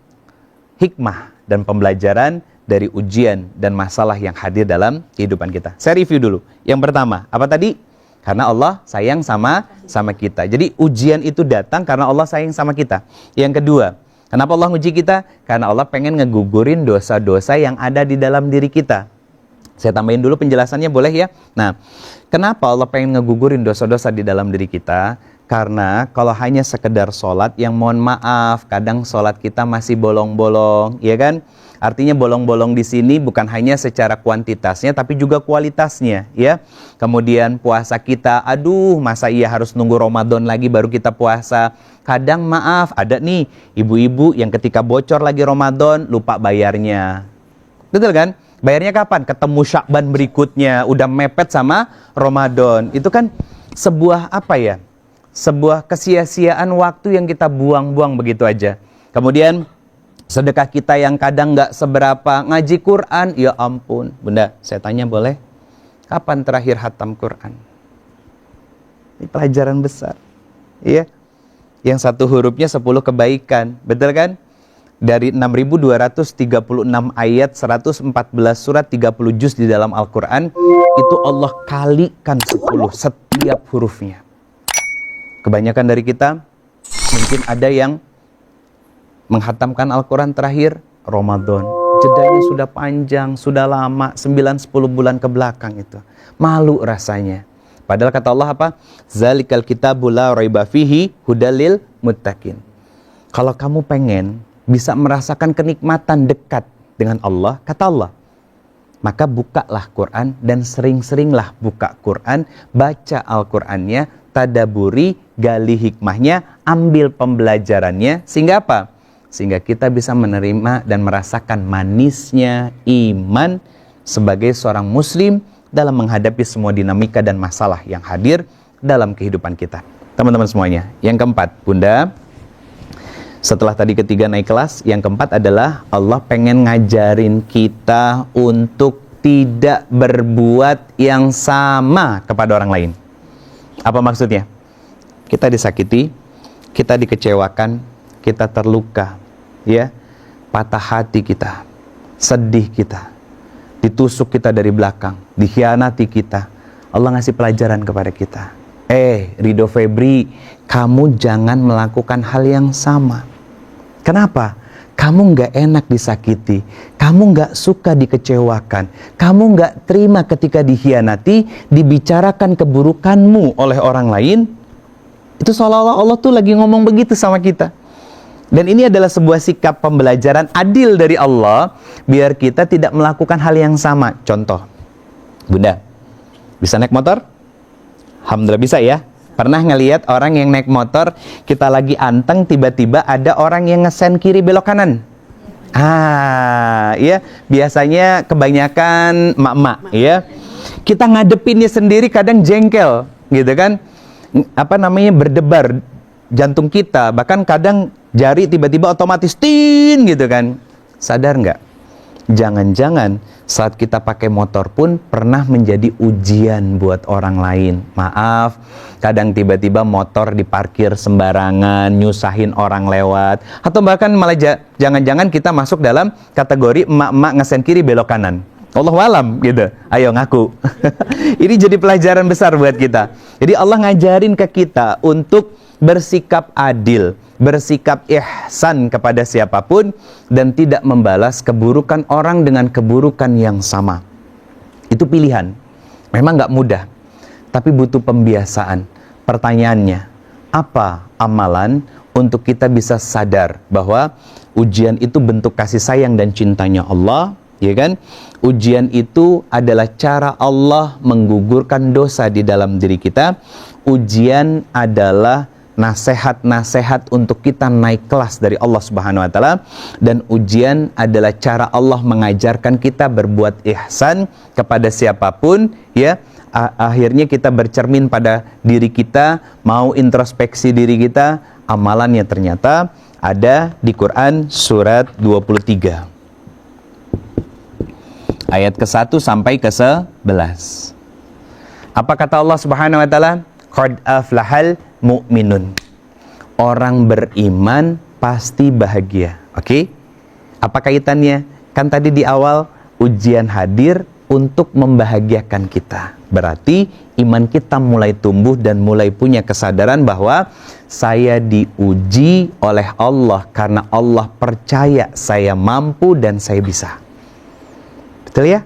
hikmah dan pembelajaran dari ujian dan masalah yang hadir dalam kehidupan kita. Saya review dulu. Yang pertama, apa tadi? Karena Allah sayang sama kita. Jadi ujian itu datang karena Allah sayang sama kita. Yang kedua, kenapa Allah nguji kita? Karena Allah pengen ngegugurin dosa-dosa yang ada di dalam diri kita. Saya tambahin dulu penjelasannya, boleh ya? Nah, kenapa Allah pengen ngegugurin dosa-dosa di dalam diri kita? Karena kalau hanya sekedar sholat, yang mohon maaf, kadang sholat kita masih bolong-bolong, ya kan? Artinya bolong-bolong di sini bukan hanya secara kuantitasnya, tapi juga kualitasnya, ya. Kemudian puasa kita, aduh, masa iya harus nunggu Ramadan lagi baru kita puasa? Kadang maaf, ada nih ibu-ibu yang ketika bocor lagi Ramadan lupa bayarnya, betul kan? Bayarnya kapan? Ketemu Syakban berikutnya, udah mepet sama Ramadan. Itu kan sebuah sebuah kesia-siaan waktu yang kita buang-buang begitu aja. Kemudian sedekah kita yang kadang nggak seberapa, ngaji Quran, ya ampun. Bunda, saya tanya boleh? Kapan terakhir khatam Quran? Ini pelajaran besar. Iya. Yang satu hurufnya 10 kebaikan, betul kan? Dari 6.236 ayat, 114 surat, 30 juz di dalam Al-Quran, itu Allah kalikan 10 setiap hurufnya. Kebanyakan dari kita mungkin ada yang menghatamkan Al-Quran terakhir Ramadan. Jedanya sudah panjang, sudah lama, 9-10 bulan ke belakang itu. Malu rasanya. Padahal kata Allah apa? Zalikal kitabu la raiba fihi hudalil muttaqin. Kalau kamu pengen bisa merasakan kenikmatan dekat dengan Allah, kata Allah, maka bukalah Quran dan sering-seringlah buka Quran, baca Al-Qurannya, tadaburi, gali hikmahnya, ambil pembelajarannya, sehingga apa? Sehingga kita bisa menerima dan merasakan manisnya iman sebagai seorang muslim dalam menghadapi semua dinamika dan masalah yang hadir dalam kehidupan kita. Teman-teman semuanya, yang keempat, Bunda, setelah tadi ketiga naik kelas, yang keempat adalah Allah pengen ngajarin kita untuk tidak berbuat yang sama kepada orang lain. Apa maksudnya? Kita disakiti, kita dikecewakan, kita terluka, ya, patah hati kita, sedih kita, ditusuk kita dari belakang, dikhianati kita. Allah ngasih pelajaran kepada kita. Rido Febri, kamu jangan melakukan hal yang sama. Kenapa? Kamu nggak enak disakiti, kamu nggak suka dikecewakan, kamu nggak terima ketika dikhianati, dibicarakan keburukanmu oleh orang lain. Itu seolah-olah Allah tuh lagi ngomong begitu sama kita. Dan ini adalah sebuah sikap pembelajaran adil dari Allah, biar kita tidak melakukan hal yang sama. Contoh, Bunda, Bisa naik motor? Alhamdulillah bisa ya. Pernah ngelihat orang yang naik motor, kita lagi anteng, tiba-tiba ada orang yang ngesen kiri belok kanan. Ya, biasanya kebanyakan mak-mak, ya. Kita ngadepinnya sendiri kadang jengkel, gitu kan? Berdebar jantung kita, bahkan kadang jari tiba-tiba otomatis tin, gitu kan? Sadar nggak? Jangan-jangan saat kita pakai motor pun pernah menjadi ujian buat orang lain. Maaf, kadang tiba-tiba motor diparkir sembarangan, nyusahin orang lewat, atau bahkan malah jangan-jangan kita masuk dalam kategori emak-emak ngesen kiri belok kanan. Allahu alam gitu. Ayo ngaku. Ini jadi pelajaran besar buat kita. Jadi Allah ngajarin ke kita untuk bersikap adil, bersikap ihsan kepada siapapun, dan tidak membalas keburukan orang dengan keburukan yang sama. Itu pilihan. Memang nggak mudah, tapi butuh pembiasaan. Pertanyaannya, apa amalan untuk kita bisa sadar bahwa ujian itu bentuk kasih sayang dan cintanya Allah, ya kan? Ujian itu adalah cara Allah menggugurkan dosa di dalam diri kita. Ujian adalah nasihat-nasihat untuk kita naik kelas dari Allah Subhanahu wa taala, dan ujian adalah cara Allah mengajarkan kita berbuat ihsan kepada siapapun, ya. Akhirnya kita bercermin pada diri kita, mau introspeksi diri kita, amalannya ternyata ada di Quran surat 23 ayat ke-1 sampai ke-11. Apa kata Allah Subhanahu wa taala? Qad aflahal mu'minun. Orang beriman pasti bahagia. Oke? Apa kaitannya? Kan tadi di awal ujian hadir untuk membahagiakan kita. Berarti iman kita mulai tumbuh dan mulai punya kesadaran bahwa saya diuji oleh Allah karena Allah percaya saya mampu dan saya bisa. Betul ya?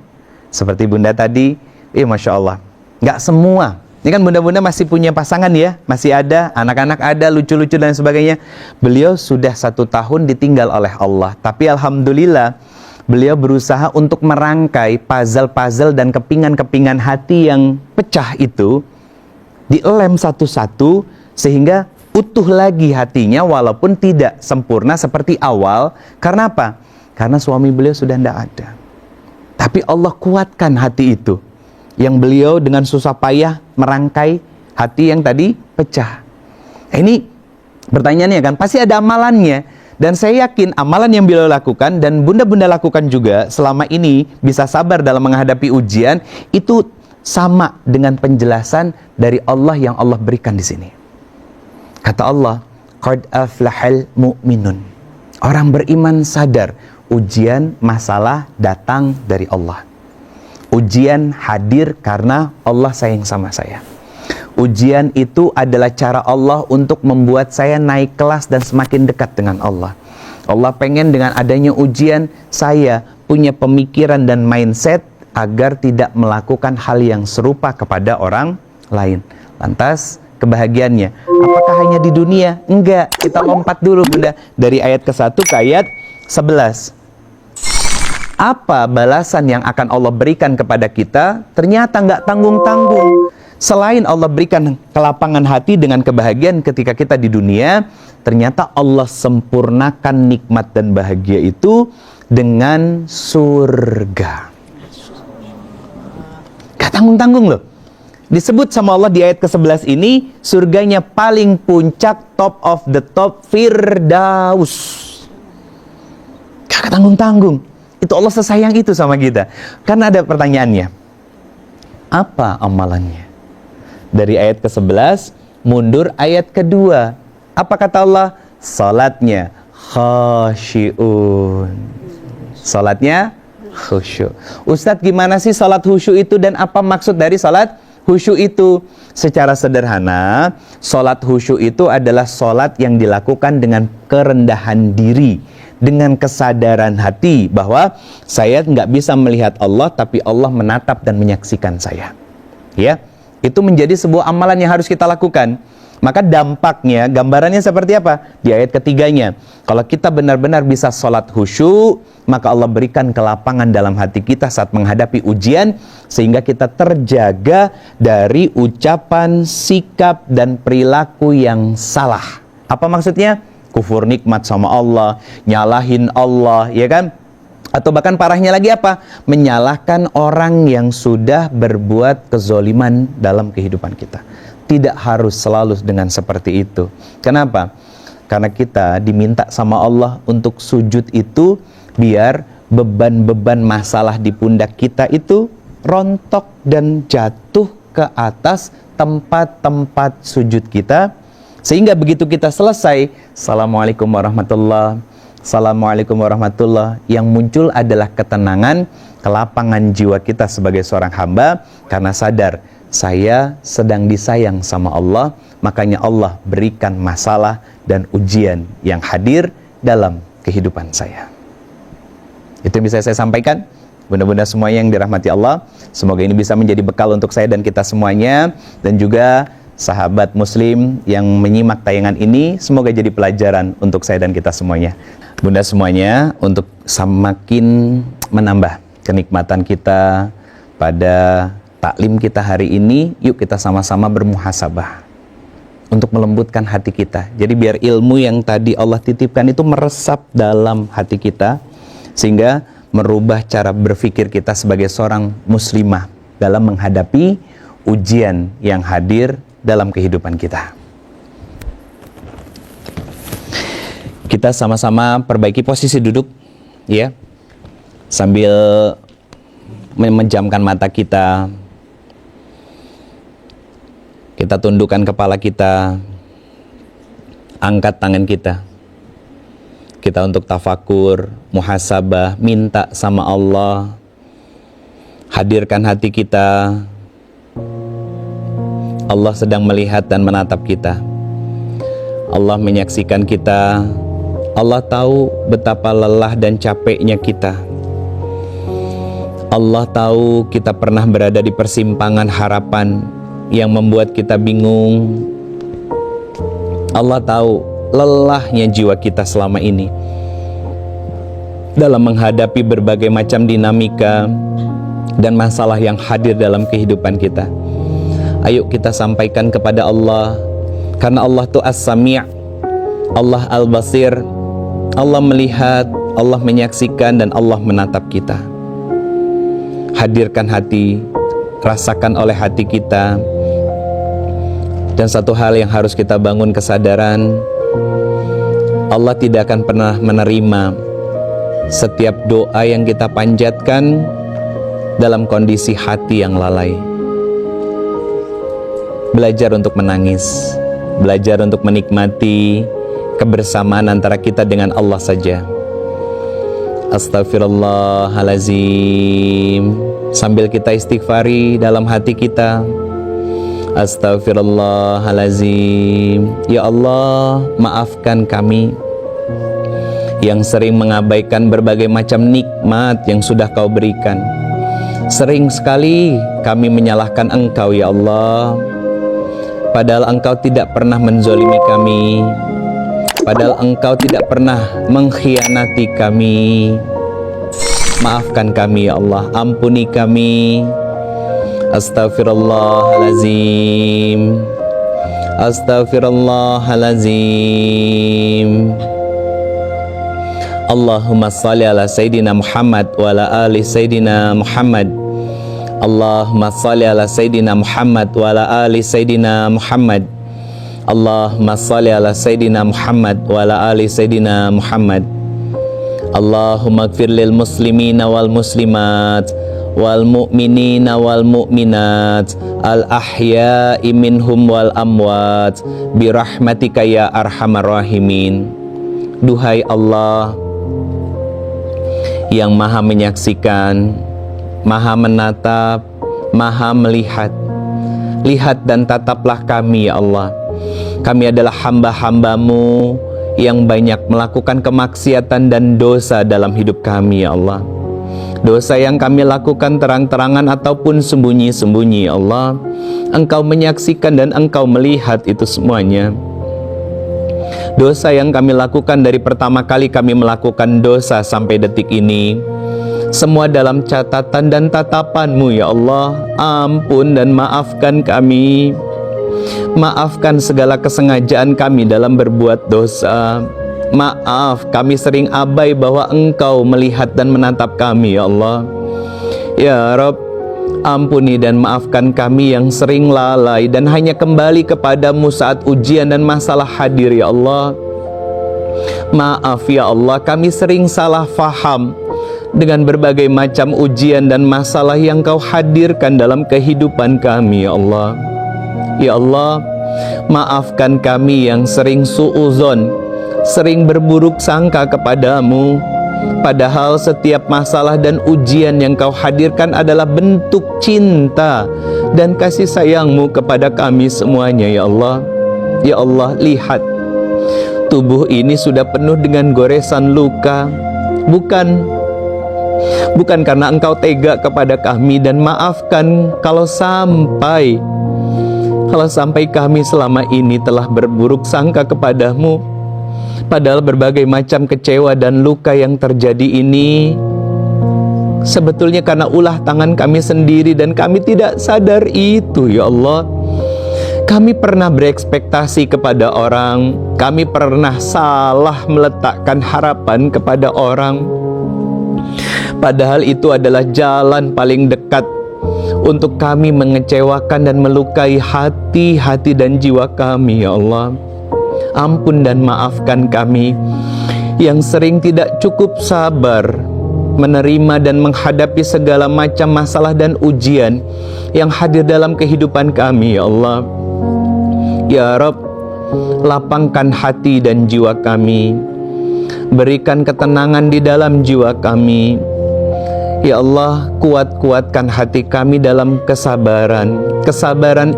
Seperti bunda tadi, Masya Allah. Nggak semua. Ini kan bunda-bunda masih punya pasangan ya, masih ada, anak-anak ada, lucu-lucu dan sebagainya. Beliau sudah 1 tahun ditinggal oleh Allah. Tapi Alhamdulillah, beliau berusaha untuk merangkai puzzle-puzzle dan kepingan-kepingan hati yang pecah itu, dilem satu-satu, sehingga utuh lagi hatinya walaupun tidak sempurna seperti awal. Karena apa? Karena suami beliau sudah tidak ada. Tapi Allah kuatkan hati itu, yang beliau dengan susah payah merangkai hati yang tadi pecah. Ini pertanyaannya kan, pasti ada amalannya. Dan saya yakin amalan yang beliau lakukan dan bunda-bunda lakukan juga selama ini, bisa sabar dalam menghadapi ujian, itu sama dengan penjelasan dari Allah yang Allah berikan di sini. Kata Allah, qad aflahal mu'minun. Orang beriman sadar, ujian, masalah datang dari Allah. Ujian hadir karena Allah sayang sama saya. Ujian itu adalah cara Allah untuk membuat saya naik kelas dan semakin dekat dengan Allah. Allah pengen dengan adanya ujian, saya punya pemikiran dan mindset agar tidak melakukan hal yang serupa kepada orang lain. Lantas, kebahagiaannya, apakah hanya di dunia? Enggak, kita lompat dulu bunda, dari ayat ke-1 ke ayat 11. Apa balasan yang akan Allah berikan kepada kita? Ternyata nggak tanggung-tanggung. Selain Allah berikan kelapangan hati dengan kebahagiaan ketika kita di dunia, ternyata Allah sempurnakan nikmat dan bahagia itu dengan surga. Nggak tanggung-tanggung loh. Disebut sama Allah di ayat ke-11 ini, surganya paling puncak, top of the top, Firdaus. Nggak tanggung-tanggung. Itu Allah sesayang itu sama kita. Karena ada pertanyaannya, apa amalannya? Dari ayat ke-11 mundur ayat ke-2. Apa kata Allah? Salatnya khasyi'un. Salatnya khusyuk. Ustadz, gimana sih salat khusyuk itu dan apa maksud dari salat khusyuk itu? Secara sederhana, salat khusyuk itu adalah salat yang dilakukan dengan kerendahan diri, dengan kesadaran hati bahwa saya nggak bisa melihat Allah, tapi Allah menatap dan menyaksikan saya. Ya, itu menjadi sebuah amalan yang harus kita lakukan. Maka dampaknya, gambarannya seperti apa? Di ayat ketiganya, kalau kita benar-benar bisa sholat khusyuk, maka Allah berikan kelapangan dalam hati kita saat menghadapi ujian, sehingga kita terjaga dari ucapan, sikap, dan perilaku yang salah. Apa maksudnya? Kufur nikmat sama Allah, nyalahin Allah, ya kan? Atau bahkan parahnya lagi apa? Menyalahkan orang yang sudah berbuat kezoliman dalam kehidupan kita. Tidak harus selalu dengan seperti itu. Kenapa? Karena kita diminta sama Allah untuk sujud itu biar beban-beban masalah di pundak kita itu rontok dan jatuh ke atas tempat-tempat sujud kita, sehingga begitu kita selesai, Assalamualaikum warahmatullahi, Assalamualaikum warahmatullahi, yang muncul adalah ketenangan, kelapangan jiwa kita sebagai seorang hamba, karena sadar saya sedang disayang sama Allah, makanya Allah berikan masalah dan ujian yang hadir dalam kehidupan saya. Itu yang bisa saya sampaikan. Mudah-mudahan semuanya yang dirahmati Allah, semoga ini bisa menjadi bekal untuk saya dan kita semuanya, dan juga sahabat muslim yang menyimak tayangan ini, semoga jadi pelajaran untuk saya dan kita semuanya. Bunda semuanya, untuk semakin menambah kenikmatan kita pada taklim kita hari ini, yuk kita sama-sama bermuhasabah untuk melembutkan hati kita. Jadi biar ilmu yang tadi Allah titipkan itu meresap dalam hati kita, sehingga merubah cara berpikir kita sebagai seorang muslimah dalam menghadapi ujian yang hadir dalam kehidupan kita. Kita sama-sama perbaiki posisi duduk, ya, sambil memejamkan mata kita. Kita tundukkan kepala kita, angkat tangan kita. Kita untuk tafakur, muhasabah, minta sama Allah. Hadirkan hati kita. Allah sedang melihat dan menatap kita. Allah menyaksikan kita. Allah tahu betapa lelah dan capeknya kita. Allah tahu kita pernah berada di persimpangan harapan yang membuat kita bingung. Allah tahu lelahnya jiwa kita selama ini dalam menghadapi berbagai macam dinamika dan masalah yang hadir dalam kehidupan kita. Ayo kita sampaikan kepada Allah, karena Allah itu As-Sami', Allah Al-Basir, Allah melihat, Allah menyaksikan, dan Allah menatap kita. Hadirkan hati, rasakan oleh hati kita. Dan satu hal yang harus kita bangun kesadaran, Allah tidak akan pernah menerima setiap doa yang kita panjatkan dalam kondisi hati yang lalai. Belajar untuk menangis, belajar untuk menikmati kebersamaan antara kita dengan Allah saja. Astaghfirullahalazim, sambil kita istighfari dalam hati kita. Astaghfirullahalazim, ya Allah, maafkan kami yang sering mengabaikan berbagai macam nikmat yang sudah Kau berikan. Sering sekali kami menyalahkan Engkau, ya Allah, padahal Engkau tidak pernah menzolimi kami, padahal Engkau tidak pernah mengkhianati kami. Maafkan kami, ya Allah, ampuni kami. Astaghfirullahalazim, astaghfirullahalazim. Allahumma salli ala Sayyidina Muhammad wa ala ali Sayyidina Muhammad. Allahumma salli ala Sayyidina Muhammad wa ala ali Sayyidina Muhammad. Allahumma salli ala Sayyidina Muhammad wa ala ali Sayyidina Muhammad. Allahumma ighfir lil muslimina wal muslimat wal mu'minina wal mu'minat al ahya'i minhum wal amwat birahmatika ya arhamar rahimin. Duhai Allah yang maha menyaksikan, maha menatap, maha melihat, lihat dan tataplah kami, ya Allah. Kami adalah hamba-hambamu yang banyak melakukan kemaksiatan dan dosa dalam hidup kami, ya Allah. Dosa yang kami lakukan terang-terangan ataupun sembunyi-sembunyi, ya Allah. Engkau menyaksikan dan Engkau melihat itu semuanya. Dosa yang kami lakukan dari pertama kali kami melakukan dosa sampai detik ini, semua dalam catatan dan tatapan-Mu ya Allah. Ampun dan maafkan kami. Maafkan segala kesengajaan kami dalam berbuat dosa. Maaf, kami sering abai bahwa Engkau melihat dan menatap kami ya Allah. Ya Rabb, ampuni dan maafkan kami yang sering lalai dan hanya kembali kepadamu saat ujian dan masalah hadir ya Allah. Maaf ya Allah, kami sering salah faham dengan berbagai macam ujian dan masalah yang Kau hadirkan dalam kehidupan kami ya Allah. Ya Allah, maafkan kami yang sering suudzon, sering berburuk sangka kepadamu, padahal setiap masalah dan ujian yang Kau hadirkan adalah bentuk cinta dan kasih sayang-Mu kepada kami semuanya ya Allah. Ya Allah, lihat, tubuh ini sudah penuh dengan goresan luka, bukan karena Engkau tega kepada kami, dan maafkan kalau sampai kami selama ini telah berburuk sangka kepadamu, padahal berbagai macam kecewa dan luka yang terjadi ini sebetulnya karena ulah tangan kami sendiri dan kami tidak sadar itu ya Allah. Kami pernah berekspektasi kepada orang, kami pernah salah meletakkan harapan kepada orang, padahal itu adalah jalan paling dekat untuk kami mengecewakan dan melukai hati dan jiwa kami ya Allah. Ampun dan maafkan kami yang sering tidak cukup sabar menerima dan menghadapi segala macam masalah dan ujian yang hadir dalam kehidupan kami ya Allah. Ya Rabb, lapangkan hati dan jiwa kami, berikan ketenangan di dalam jiwa kami. Ya Allah, kuatkan hati kami dalam kesabaran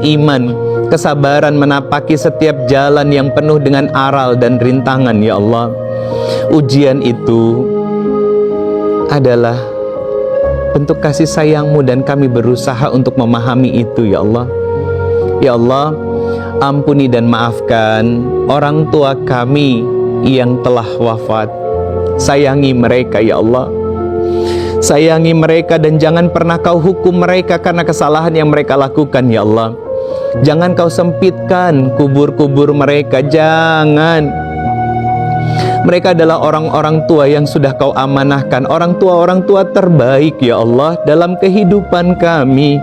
iman, kesabaran menapaki setiap jalan yang penuh dengan aral dan rintangan ya Allah. Ujian itu adalah bentuk kasih sayang-Mu dan kami berusaha untuk memahami itu ya Allah. Ya Allah, ampuni dan maafkan orang tua kami yang telah wafat. Sayangi mereka ya Allah. Sayangi mereka dan jangan pernah Kau hukum mereka karena kesalahan yang mereka lakukan ya Allah. Jangan Kau sempitkan kubur-kubur mereka, jangan. Mereka adalah orang-orang tua yang sudah Kau amanahkan, orang tua terbaik ya Allah dalam kehidupan kami.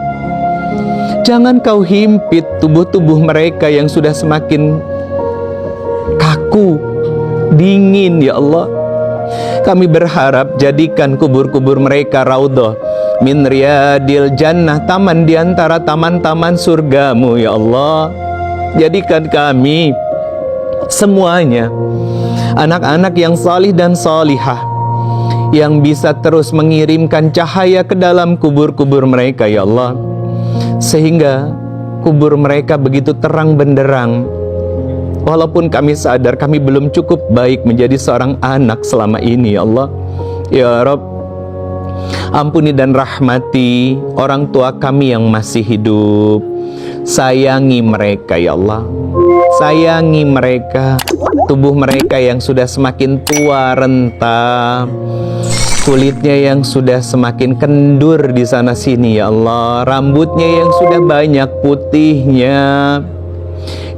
Jangan Kau himpit tubuh-tubuh mereka yang sudah semakin kaku, dingin ya Allah. Kami berharap jadikan kubur-kubur mereka raudhah min riyadil jannah, taman di antara taman-taman surga-Mu ya Allah. Jadikan kami semuanya anak-anak yang salih dan salihah, yang bisa terus mengirimkan cahaya ke dalam kubur-kubur mereka ya Allah, sehingga kubur mereka begitu terang benderang. Walaupun kami sadar kami belum cukup baik menjadi seorang anak selama ini ya Allah. Ya Rabb, ampuni dan rahmati orang tua kami yang masih hidup. Sayangi mereka ya Allah. Sayangi mereka. Tubuh mereka yang sudah semakin tua renta, kulitnya yang sudah semakin kendur di sana sini ya Allah, rambutnya yang sudah banyak putihnya.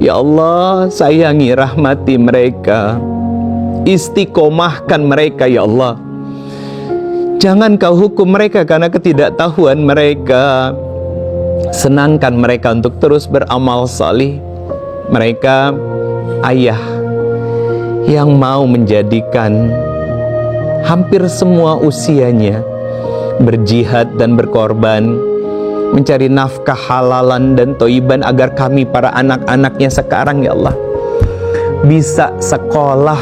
Ya Allah, sayangi, rahmati mereka, istiqomahkan mereka ya Allah. Jangan Kau hukum mereka karena ketidaktahuan mereka. Senangkan mereka untuk terus beramal salih. Mereka ayah yang mau menjadikan hampir semua usianya berjihad dan berkorban, mencari nafkah halalan dan toiban agar kami para anak-anaknya sekarang ya Allah bisa sekolah,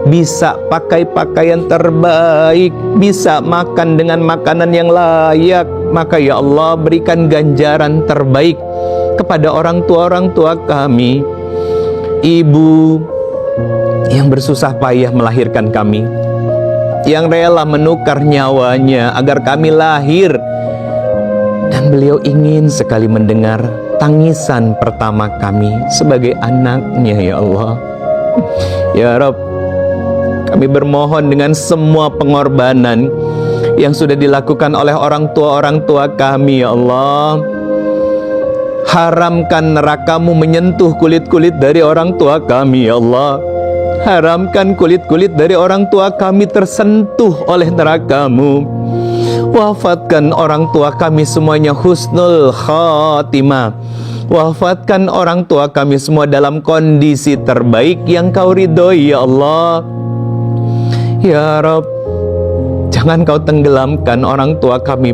bisa pakai pakaian terbaik, bisa makan dengan makanan yang layak. Maka ya Allah, berikan ganjaran terbaik kepada orang tua kami, ibu yang bersusah payah melahirkan kami, yang rela menukar nyawanya agar kami lahir. Dan beliau ingin sekali mendengar tangisan pertama kami sebagai anaknya ya Allah. Ya Rabb, kami bermohon dengan semua pengorbanan yang sudah dilakukan oleh orang tua kami ya Allah. Haramkan neraka-Mu menyentuh kulit-kulit dari orang tua kami ya Allah. Haramkan kulit-kulit dari orang tua kami tersentuh oleh neraka-Mu. Wafatkan orang tua kami semuanya husnul khatimah. Wafatkan orang tua kami semua dalam kondisi terbaik yang Kau ridhoi ya Allah. Ya Rabb, jangan Kau tenggelamkan orang tua kami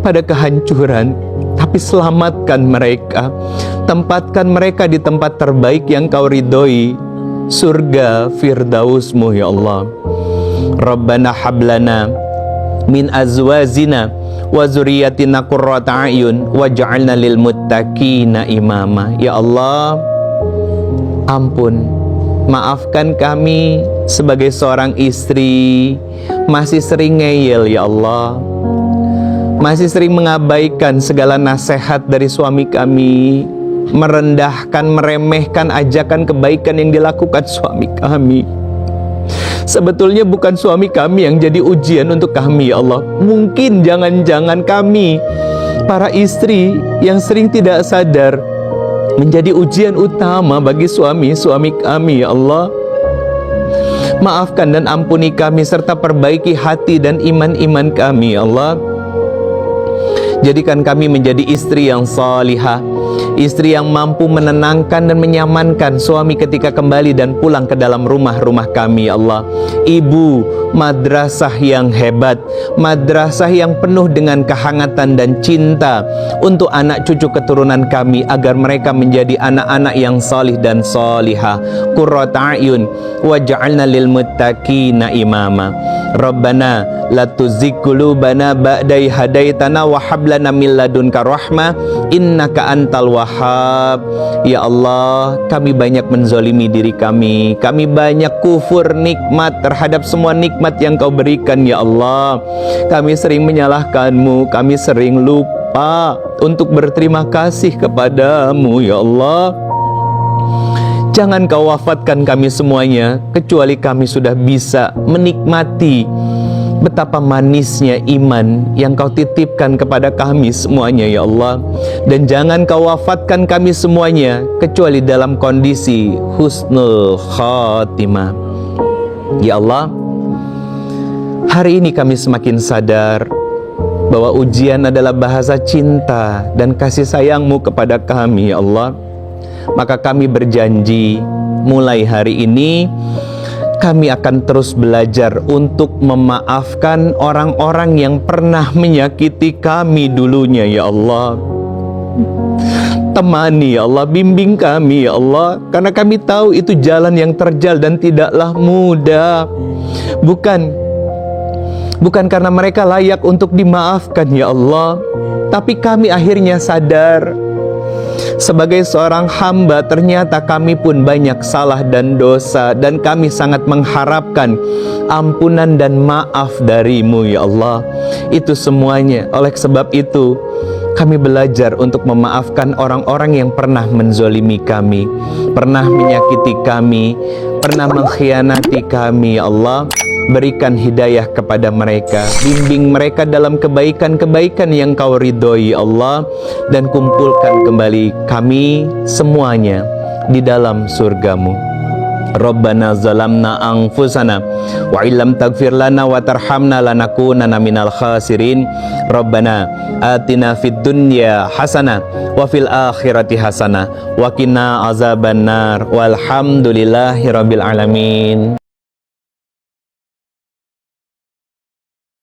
pada kehancuran, tapi selamatkan mereka. Tempatkan mereka di tempat terbaik yang Kau ridhoi, surga firdaus-Mu ya Allah. Rabbana hablana min azwazina wa zurriyatina qurrata a'yun waj'alna lil muttaqina imama. Ya Allah, ampun, maafkan kami sebagai seorang istri masih sering ngeyel ya Allah, masih sering mengabaikan segala nasihat dari suami kami, merendahkan, meremehkan ajakan kebaikan yang dilakukan suami kami. Sebetulnya bukan suami kami yang jadi ujian untuk kami ya Allah. Mungkin jangan-jangan kami, para istri yang sering tidak sadar, menjadi ujian utama bagi suami-suami kami ya Allah. Maafkan dan ampuni kami serta perbaiki hati dan iman-iman kami ya Allah. Jadikan kami menjadi istri yang salihah, istri yang mampu menenangkan dan menyamankan suami ketika kembali dan pulang ke dalam rumah-rumah kami ya Allah. Ibu madrasah yang hebat, madrasah yang penuh dengan kehangatan dan cinta untuk anak cucu keturunan kami, agar mereka menjadi anak-anak yang salih dan salihah. Qurrata a'yun waj'alna lil muttaqina imama. Rabbana la tuzigh qulubana ba'da idh hadaitana wa hab lana min ladunka rahmah innaka antal wahhab. Ya Allah, kami banyak menzalimi diri kami banyak kufur nikmat terhadap semua nikmat yang Kau berikan ya Allah. Kami sering menyalahkan-Mu, kami sering lupa untuk berterima kasih kepada-Mu ya Allah. Jangan Kau wafatkan kami semuanya kecuali kami sudah bisa menikmati betapa manisnya iman yang Kau titipkan kepada kami semuanya ya Allah. Dan jangan Kau wafatkan kami semuanya kecuali dalam kondisi husnul khatimah. Ya Allah, hari ini kami semakin sadar bahwa ujian adalah bahasa cinta dan kasih sayang-Mu kepada kami ya Allah. Maka kami berjanji mulai hari ini kami akan terus belajar untuk memaafkan orang-orang yang pernah menyakiti kami dulunya ya Allah. Temani ya Allah, bimbing kami ya Allah, karena kami tahu itu jalan yang terjal dan tidaklah mudah. Bukan karena mereka layak untuk dimaafkan ya Allah, tapi kami akhirnya sadar sebagai seorang hamba ternyata kami pun banyak salah dan dosa, dan kami sangat mengharapkan ampunan dan maaf dari-Mu ya Allah. Itu semuanya. Oleh sebab itu kami belajar untuk memaafkan orang-orang yang pernah menzolimi kami, pernah menyakiti kami, pernah mengkhianati kami ya Allah. Berikan hidayah kepada mereka, bimbing mereka dalam kebaikan-kebaikan yang Kau ridhoi Allah, dan kumpulkan kembali kami semuanya di dalam surga-Mu. Rabbana zalamna anfusana wa illam taghfir lana wa tarhamna lanakunanna minal khasirin. Rabbana atina fid dunya hasanah wa fil akhirati hasanah wa qina azabannar walhamdulillahi rabbil alamin.